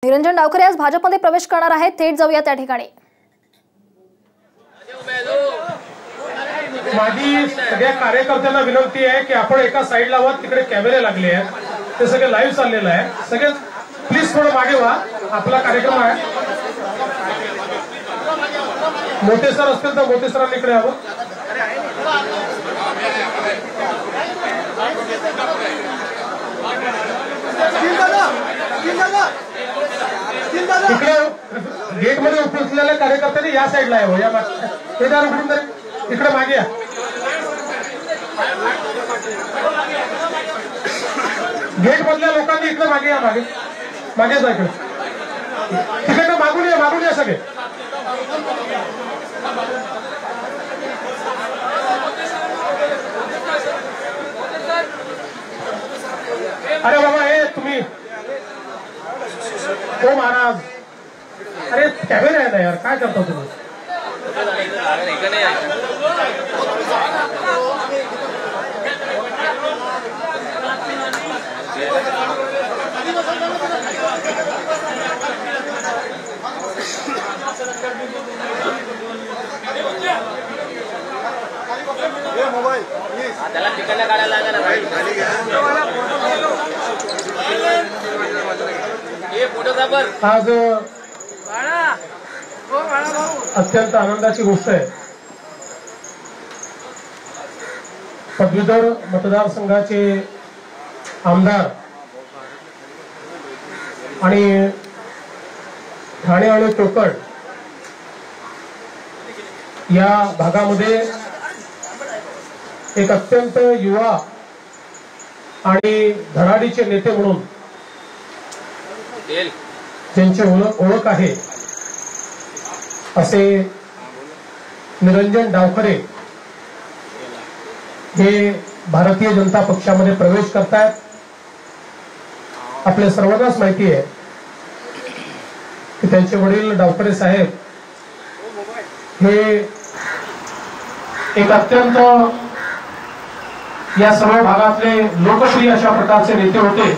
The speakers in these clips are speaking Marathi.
निरंजन डावखरे आज भाजपमध्ये प्रवेश करणार आहेत। थेट जाऊया त्या ठिकाणी। माझी सगळ्या कार्यकर्त्यांना विनंती आहे की आपण एका साईडला वर तिकडे कॅमेरे लागले आहेत, ते सगळे लाईव्ह चाललेलं आहे। सगळे प्लीज थोडं मागे व्हा, आपला कार्यक्रम आहे। मोठे सर असतील तर मोठे सरांनी इकडे यावं। इकडे गेट मध्ये उपस्थित कार्यकर्त्यांनी या साईडला यावं, या हे दार उघडून तरी इकडे मागे या। गेट मधल्या लोकांनी इकडे मागे या, मागे मागे जा, इकडे तिकडनं मागून या सगळे। अरे बाबा हे तुम्ही हो महाराज, अरे कॅमेरा आहे ना यार, काय करता तुम्ही? मोबाईल त्याला तिकडला काढायला लागला ना आज अत्यंत आनंदाची गोष्ट आहे। पदवीधर मतदारसंघाचे आमदार आणि ठाणे आणि कोकण या भागामध्ये एक अत्यंत युवा आणि धडाडीचे नेते म्हणून त्यांची ओळख आहे असे निरंजन डावखरे हे भारतीय जनता पक्षामध्ये प्रवेश करतायत। आपल्या सर्वांनाच माहिती आहे की त्यांचे वडील डावखरे साहेब हे एक अत्यंत या सर्व भागातले लोकप्रिय अशा प्रकारचे नेते होते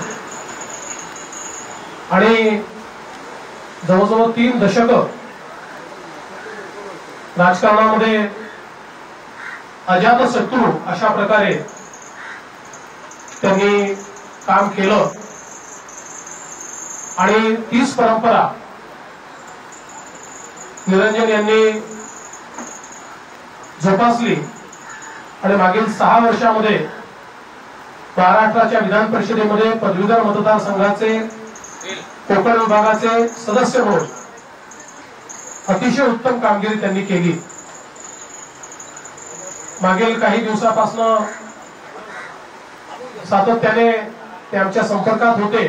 आणि जवळजवळ 3 दशक राजकारणामध्ये अजातशत्रू अशा प्रकारे त्यांनी काम केलं आणि तीच परंपरा निरंजन यांनी जोपासली आणि मागील 6 वर्षामध्ये महाराष्ट्राच्या विधान परिषदेमध्ये पदवीधर मतदारसंघाचे कोकण विभागाचे सदस्य म्हणून अतिशय उत्तम कामगिरी त्यांनी केली। मागील काही दिवसापासून सातत्याने ते आमच्या संपर्कात होते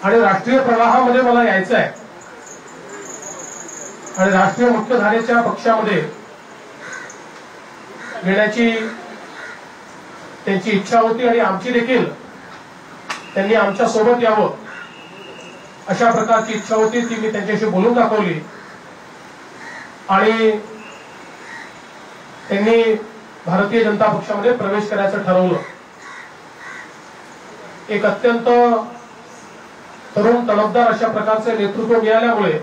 आणि राष्ट्रीय प्रवाहामध्ये मला यायचं आहे आणि राष्ट्रीय मुख्यधारेच्या पक्षामध्ये येण्याची त्यांची इच्छा होती आणि आमची देखील त्यांनी आमच्या सोबत यावं अशा प्रकारची इच्छा होती। ती मी त्यांच्याशी बोलून दाखवली आणि त्यांनी भारतीय जनता पक्षामध्ये प्रवेश करायचं ठरवलं। एक अत्यंत तरुण तडफदार अशा प्रकारचे नेतृत्व मिळाल्यामुळे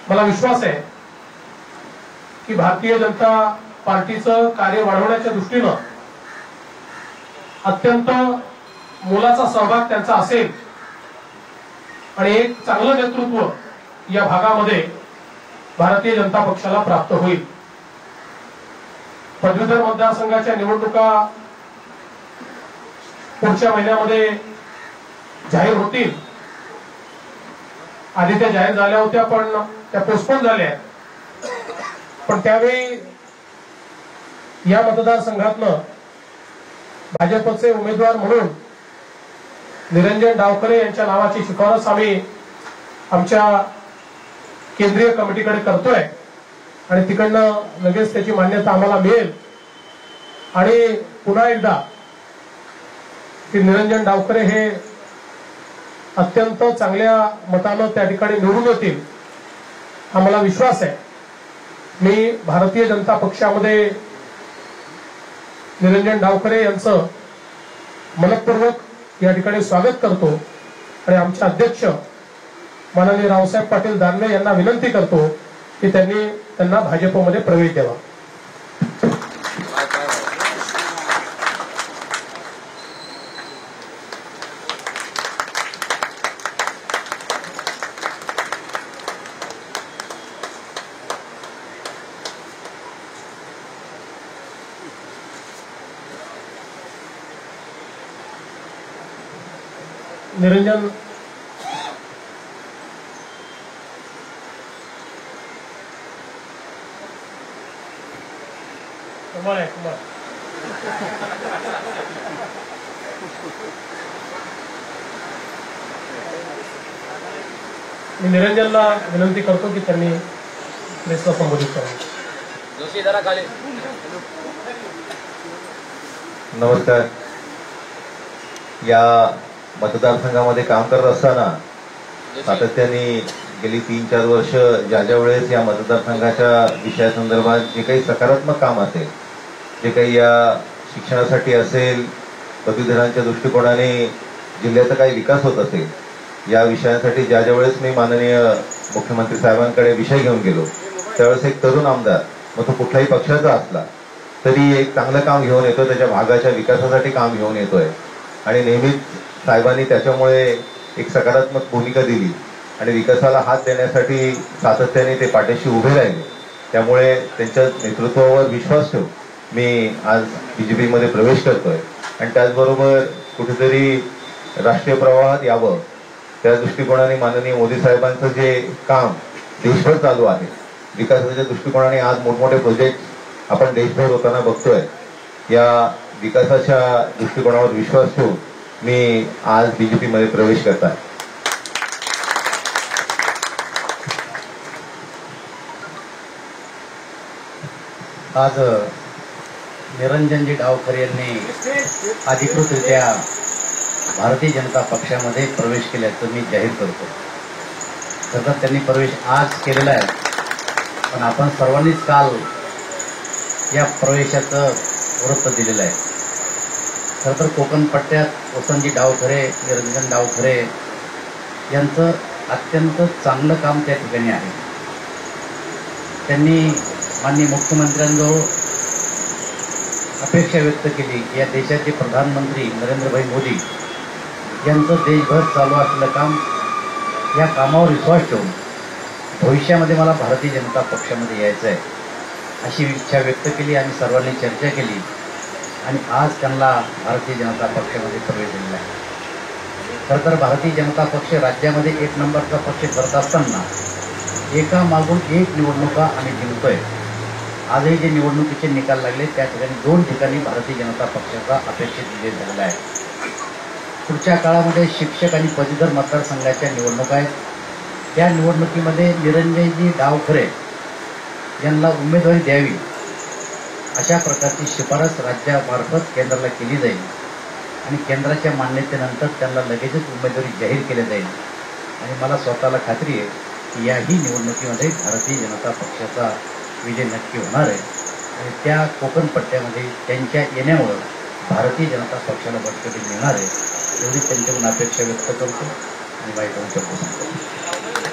मला विश्वास आहे की भारतीय जनता पार्टीचं कार्य वाढवण्याच्या दृष्टीनं अत्यंत मोलाचा सहभाग त्यांचा असेल आणि एक चांगलं नेतृत्व या भागामध्ये भारतीय जनता पक्षाला प्राप्त होईल। पदवीधर मतदारसंघाच्या निवडणुका पुढच्या महिन्यामध्ये जाहीर होतील। आधी त्या जाहीर झाल्या होत्या पण त्या पोस्टपोन झाल्या, पण त्यावेळी या मतदारसंघातनं भाजपचे उमेदवार म्हणून निरंजन डावखरे यांच्या नावाची शिफारस आम्ही आमच्या केंद्रीय कमिटीकडे करतोय आणि तिकडनं लगेच त्याची मान्यता आम्हाला मिळेल आणि पुन्हा एकदा की निरंजन डावखरे हे अत्यंत चांगल्या मतानं त्या ठिकाणी निवडून येतील आम्हाला विश्वास आहे। मी भारतीय जनता पक्षामध्ये निरंजन डावखरे यांचं मनपूर्वक या ठिकाणी स्वागत करतो आणि आमचे अध्यक्ष माननीय रावसाहेब पाटील दानवे यांना विनंती करतो की त्यांना भाजपमध्ये प्रवेश द्यावा. निरंजन कुमार आहे कुमार मी निरंजनला विनंती करतो की त्यांनी प्रेसला संबोधित करावं. जोशी जरा खाली. नमस्कार. या मतदारसंघामध्ये काम करत असताना सातत्याने गेली 3-4 वर्ष ज्या वेळेस या मतदारसंघाच्या विषयासंदर्भात जे काही सकारात्मक काम असेल, जे काही या शिक्षणासाठी असेल, पदवीधरांच्या दृष्टिकोनाने जिल्ह्याचा काही विकास होत असेल, या विषयांसाठी ज्या वेळेस मी माननीय मुख्यमंत्री साहेबांकडे विषय घेऊन गेलो त्यावेळेस एक तरुण आमदार, मग तो कुठल्याही पक्षाचा असला तरी एक चांगलं काम घेऊन येतो, त्याच्या भागाच्या विकासासाठी काम घेऊन येतोय आणि नेहमीच साहेबांनी त्याच्यामुळे एक सकारात्मक भूमिका दिली आणि विकासाला हात देण्यासाठी सातत्याने ते पाठीशी उभे राहिले. त्यामुळे त्यांच्या नेतृत्वावर विश्वास ठेवून मी आज बीजेपीमध्ये प्रवेश करतोय आणि त्याचबरोबर कुठेतरी राष्ट्रीय प्रवाहात यावं त्या दृष्टिकोनाने माननीय मोदी साहेबांचं जे काम देशभर चालू आहे, विकासाच्या दृष्टिकोनाने आज मोठमोठे प्रोजेक्ट आपण देशभर होताना बघतोय. या विकासाच्या दृष्टिकोनावर विश्वास ठेवून मी आज बीजेपीमध्ये प्रवेश करत आहे. आज निरंजनजी डावखरे यांनी अधिकृतरित्या भारतीय जनता पक्षामध्ये प्रवेश केल्याचं मी जाहीर करतो. खरं तर त्यांनी प्रवेश आज केलेला आहे, पण आपण सर्वांनीच काल या प्रवेशाचं वृत्त दिलेलं आहे. खरं तर कोकण पट्ट्यात वसंतजी डावखरे, निरंजन डावखरे यांचं अत्यंत चांगलं काम त्या ठिकाणी आहे. त्यांनी माननीय मुख्यमंत्र्यांजवळ अपेक्षा व्यक्त केली की या देशाचे प्रधानमंत्री नरेंद्रभाई मोदी यांचं देशभर चालू असलेलं काम, या कामावर विश्वास ठेवून भविष्यामध्ये मला भारतीय जनता पक्षामध्ये यायचं आहे अशी इच्छा व्यक्त केली आणि सर्वांनी चर्चा केली आणि आज त्यांना भारतीय जनता पक्षामध्ये प्रवेश दिलेला आहे. खरं तर भारतीय जनता पक्ष राज्यामध्ये 1 नंबरचा पक्ष करत असताना एका मागून एक निवडणुका आम्ही जिंकतोय. आजही जे निवडणुकीचे निकाल लागले त्या ठिकाणी 2 ठिकाणी भारतीय जनता पक्षाचा अपेक्षित विजय झालेला आहे. पुढच्या काळामध्ये शिक्षक आणि पदवीधर मतदारसंघाच्या निवडणुका आहेत. त्या निवडणुकीमध्ये निरंजनजी डावखरे यांना उमेदवारी द्यावी अशा प्रकारची शिफारस राज्यामार्फत केंद्राला केली जाईल आणि केंद्राच्या मान्यतेनंतर त्यांना लगेचच उमेदवारी जाहीर केली जाईल आणि मला स्वतःला खात्री आहे की याही निवडणुकीमध्ये भारतीय जनता पक्षाचा विजय नक्की होणार आहे आणि त्या कोकण पट्ट्यामध्ये त्यांच्या येण्यामुळं भारतीय जनता पक्षाला बळकटी मिळणार आहे एवढी त्यांच्याकडून अपेक्षा व्यक्त करतो आणि वाईट शब्द सांगतो.